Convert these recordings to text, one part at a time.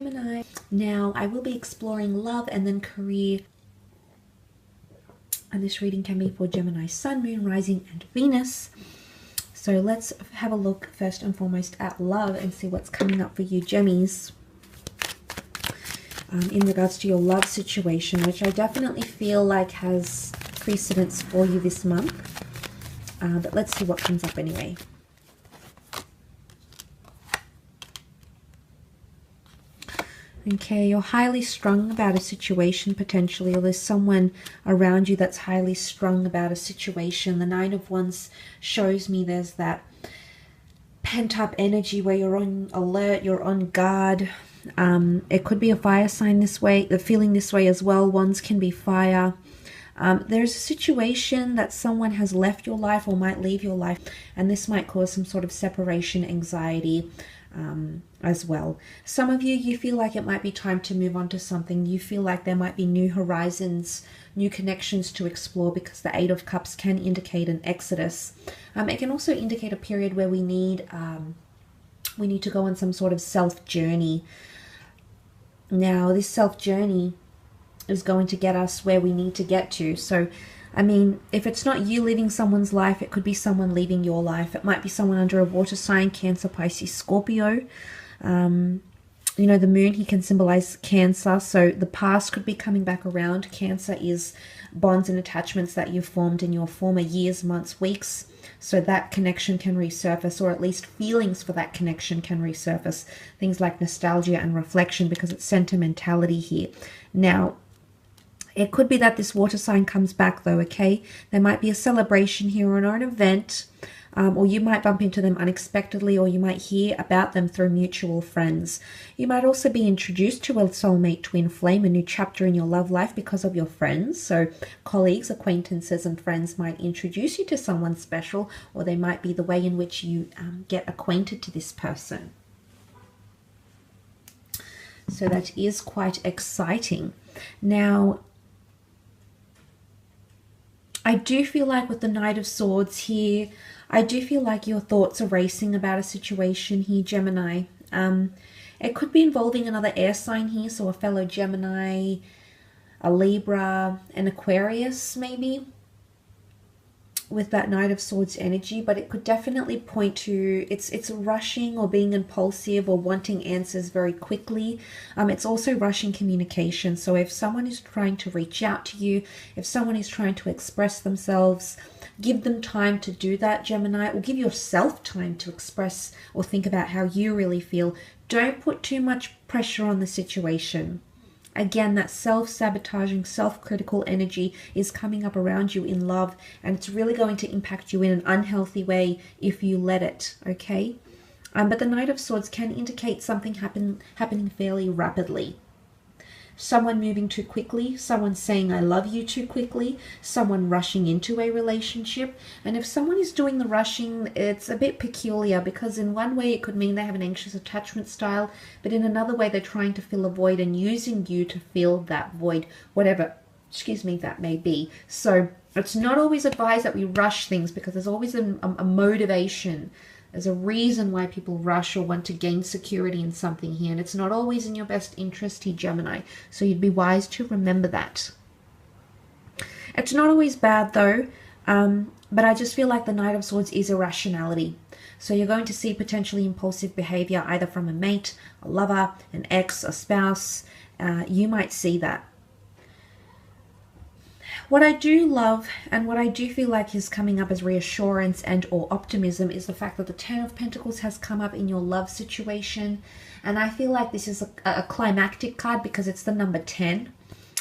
Gemini. Now, I will be exploring love and then career. And this reading can be for Gemini, Sun, Moon, Rising, and Venus. So let's have a look first and foremost at love and see what's coming up for you, Gemmies, in regards to your love situation, which I definitely feel like has precedence for you this month. But let's see what comes up anyway. Okay, you're highly strung about a situation potentially, or there's someone around you that's highly strung about a situation. The Nine of Wands shows me there's that pent-up energy where you're on alert, you're on guard. It could be a fire sign this way, the feeling this way as well. Wands can be fire. There's a situation that someone has left your life or might leave your life, and this might cause some sort of separation anxiety as well. Some of you feel like it might be time to move on to something. You feel like there might be new horizons, new connections to explore, because the Eight of Cups can indicate an exodus. It can also indicate a period where we need to go on some sort of self-journey. Now, this self-journey is going to get us where we need to get to. So, I mean, if it's not you leaving someone's life, it could be someone leaving your life. It might be someone under a water sign, Cancer, Pisces, Scorpio. You know, the moon, he can symbolize Cancer. So the past could be coming back around. Cancer is bonds and attachments that you formed in your former years, months, weeks. So that connection can resurface, or at least feelings for that connection can resurface. Things like nostalgia and reflection, because it's sentimentality here. Now, it could be that this water sign comes back though, okay? There might be a celebration here or an event, or you might bump into them unexpectedly, or you might hear about them through mutual friends. You might also be introduced to a soulmate twin flame, a new chapter in your love life because of your friends. So colleagues, acquaintances, and friends might introduce you to someone special, or they might be the way in which you get acquainted to this person. So that is quite exciting. Now, I do feel like with the Knight of Swords here, I do feel like your thoughts are racing about a situation here, Gemini. It could be involving another air sign here, so a fellow Gemini, a Libra, an Aquarius maybe, with that Knight of Swords energy. But it could definitely point to it's rushing or being impulsive or wanting answers very quickly. It's also rushing communication. So if someone is trying to reach out to you, if someone is trying to express themselves, give them time to do that, Gemini, or give yourself time to express or think about how you really feel. Don't put too much pressure on the situation. Again, that self-sabotaging, self-critical energy is coming up around you in love, and it's really going to impact you in an unhealthy way if you let it, okay? But the Knight of Swords can indicate something happening fairly rapidly. Someone moving too quickly, someone saying I love you too quickly, someone rushing into a relationship. And if someone is doing the rushing, it's a bit peculiar, because in one way it could mean they have an anxious attachment style, but in another way they're trying to fill a void and using you to fill that void, whatever, that may be. So it's not always advised that we rush things, because there's always a motivation. There's a reason why people rush or want to gain security in something here, and it's not always in your best interest here, Gemini. So you'd be wise to remember that. It's not always bad though, but I just feel like the Knight of Swords is irrationality. So you're going to see potentially impulsive behavior either from a mate, a lover, an ex, a spouse. You might see that. What I do love and what I do feel like is coming up as reassurance and or optimism is the fact that the Ten of Pentacles has come up in your love situation. And I feel like this is a climactic card because it's the number 10.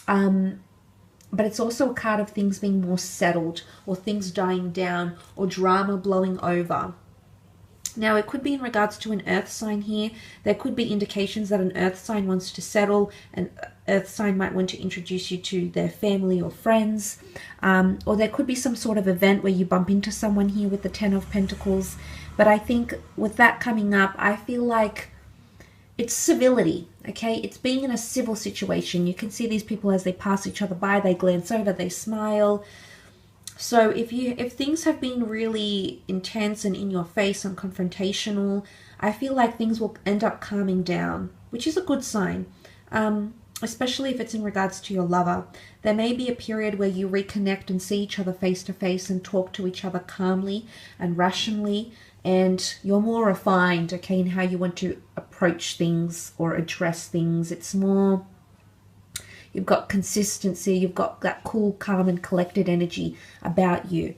But it's also a card of things being more settled, or things dying down, or drama blowing over. Now, it could be in regards to an earth sign here. There could be indications that an earth sign wants to settle. An earth sign might want to introduce you to their family or friends. Or there could be some sort of event where you bump into someone here with the Ten of Pentacles. But I think with that coming up, I feel like it's civility, okay? It's being in a civil situation. You can see these people as they pass each other by, they glance over, they smile. So if things have been really intense and in your face and confrontational, I feel like things will end up calming down. which is a good sign, especially if it's in regards to your lover. There may be a period where you reconnect and see each other face to face and talk to each other calmly and rationally, and you're more refined, okay, in how you want to approach things or address things. It's more, you've got consistency, you've got that cool, calm, and collected energy about you,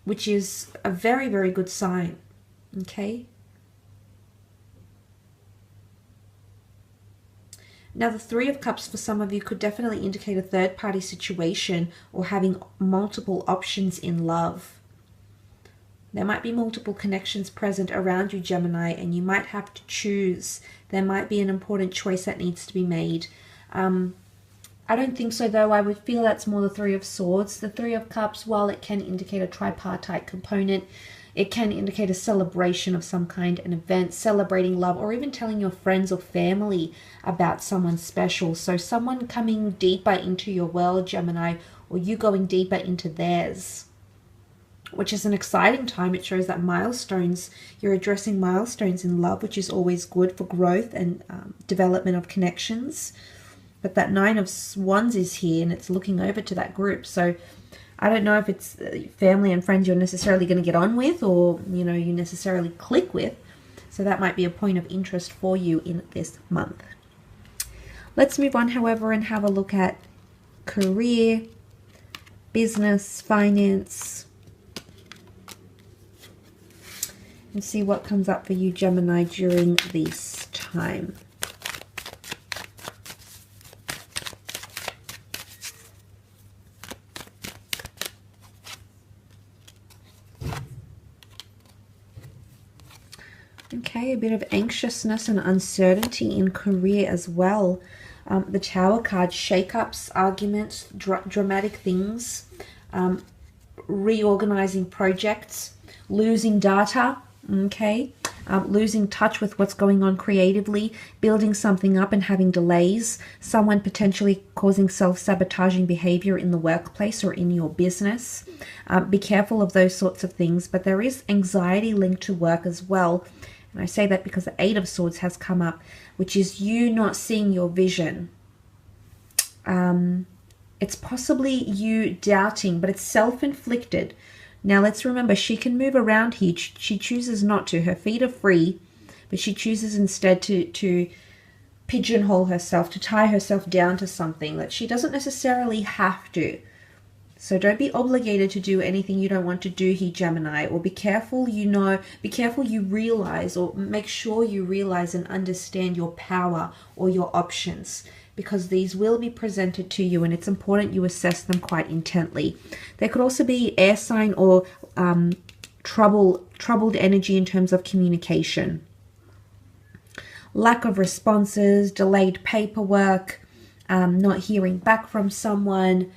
which is a very, very good sign, okay? Now, the Three of Cups for some of you could definitely indicate a third-party situation or having multiple options in love. There might be multiple connections present around you, Gemini, and you might have to choose. There might be an important choice that needs to be made. I don't think so, though. I would feel that's more the Three of Swords. The Three of Cups, while it can indicate a tripartite component, it can indicate a celebration of some kind, an event, celebrating love, or even telling your friends or family about someone special. So someone coming deeper into your world, Gemini, or you going deeper into theirs, which is an exciting time. It shows that milestones, you're addressing milestones in love, which is always good for growth and development of connections. But that Nine of Wands is here, and it's looking over to that group. So I don't know if it's family and friends you're necessarily going to get on with, or, you know, you necessarily click with. So that might be a point of interest for you in this month. Let's move on, however, and have a look at career, business, finance, and see what comes up for you, Gemini, during this time. Okay, a bit of anxiousness and uncertainty in career as well. The Tower card, shakeups, arguments, dramatic things, reorganizing projects, losing data, okay, losing touch with what's going on creatively, building something up and having delays, someone potentially causing self-sabotaging behavior in the workplace or in your business. Be careful of those sorts of things, but there is anxiety linked to work as well. And I say that because the Eight of Swords has come up, which is you not seeing your vision. It's possibly you doubting, but it's self-inflicted. Now, let's remember, she can move around here. She chooses not to. Her feet are free, but she chooses instead to pigeonhole herself, to tie herself down to something that she doesn't necessarily have to. So don't be obligated to do anything you don't want to do here, Gemini, or be careful, be careful you realize, or make sure you realize and understand your power or your options, because these will be presented to you, and it's important you assess them quite intently. There could also be air sign or troubled energy in terms of communication. Lack of responses, delayed paperwork, not hearing back from someone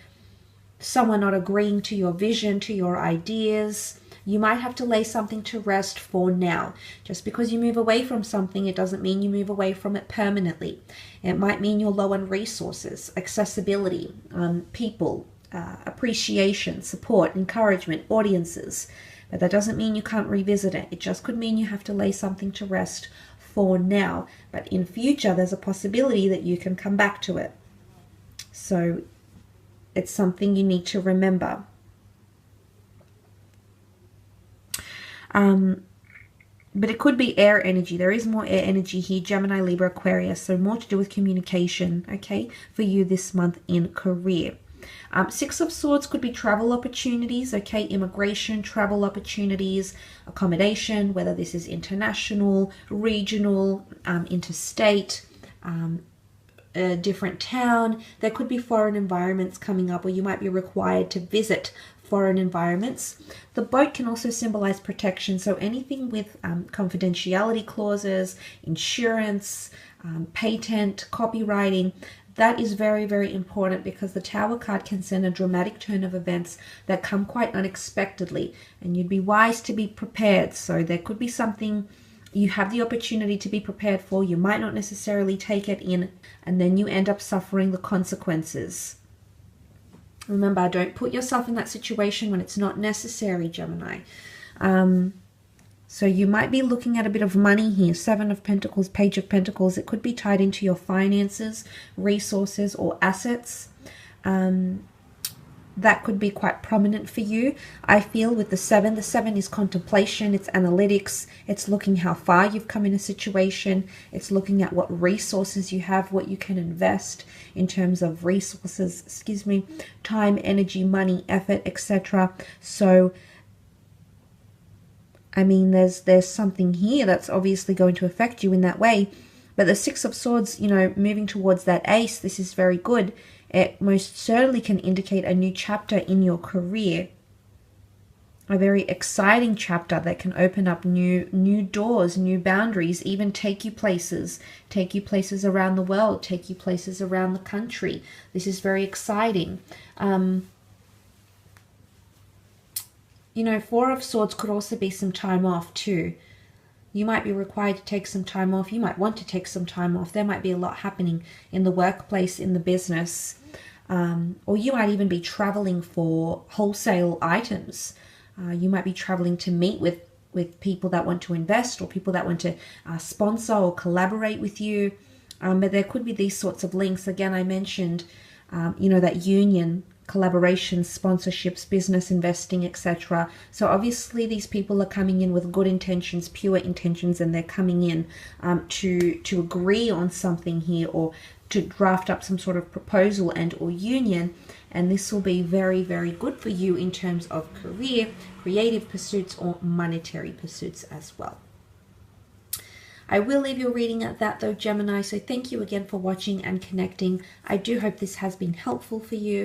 not agreeing to your vision, to your ideas. You might have to lay something to rest for now. Just because you move away from something, it doesn't mean you move away from it permanently. It might mean you're low on resources, accessibility, people, appreciation, support, encouragement, audiences. But that doesn't mean you can't revisit it. It just could mean you have to lay something to rest for now. But in future, there's a possibility that you can come back to it. So it's something you need to remember. But it could be air energy. There is more air energy here, Gemini, Libra, Aquarius. So more to do with communication, okay, for you this month in career. Six of Swords could be travel opportunities, okay, immigration, travel opportunities, accommodation, whether this is international, regional, interstate, a different town. There could be foreign environments coming up, or you might be required to visit foreign environments. The boat can also symbolize protection, so anything with confidentiality clauses, insurance, patent, copywriting, that is very, very important, because the Tower card can send a dramatic turn of events that come quite unexpectedly, and you'd be wise to be prepared. So there could be something you have the opportunity to be prepared for. You might not necessarily take it in, and then you end up suffering the consequences. Remember, don't put yourself in that situation when it's not necessary, Gemini. So you might be looking at a bit of money here. Seven of Pentacles, Page of Pentacles. It could be tied into your finances, resources, or assets. That could be quite prominent for you. I feel with the seven is contemplation, it's analytics, it's looking how far you've come in a situation, it's looking at what resources you have, what you can invest in terms of resources, time, energy, money, effort, etc. So, I mean, there's something here that's obviously going to affect you in that way. But the Six of Swords, you know, moving towards that ace, this is very good. It most certainly can indicate a new chapter in your career. A very exciting chapter that can open up new doors, new boundaries, even take you places around the world, take you places around the country. This is very exciting. You know, Four of Swords could also be some time off too. You might be required to take some time off. You might want to take some time off. There might be a lot happening in the workplace, in the business. Or you might even be traveling for wholesale items. You might be traveling to meet with people that want to invest, or people that want to sponsor or collaborate with you. But there could be these sorts of links. Again, I mentioned, you know, that union, collaboration, sponsorships, business investing, etc. So obviously these people are coming in with good intentions, pure intentions, and they're coming in to agree on something here, or to draft up some sort of proposal and or union. And this will be very, very good for you in terms of career, creative pursuits, or monetary pursuits as well. I will leave your reading at that though, Gemini. So thank you again for watching and connecting. I do hope this has been helpful for you.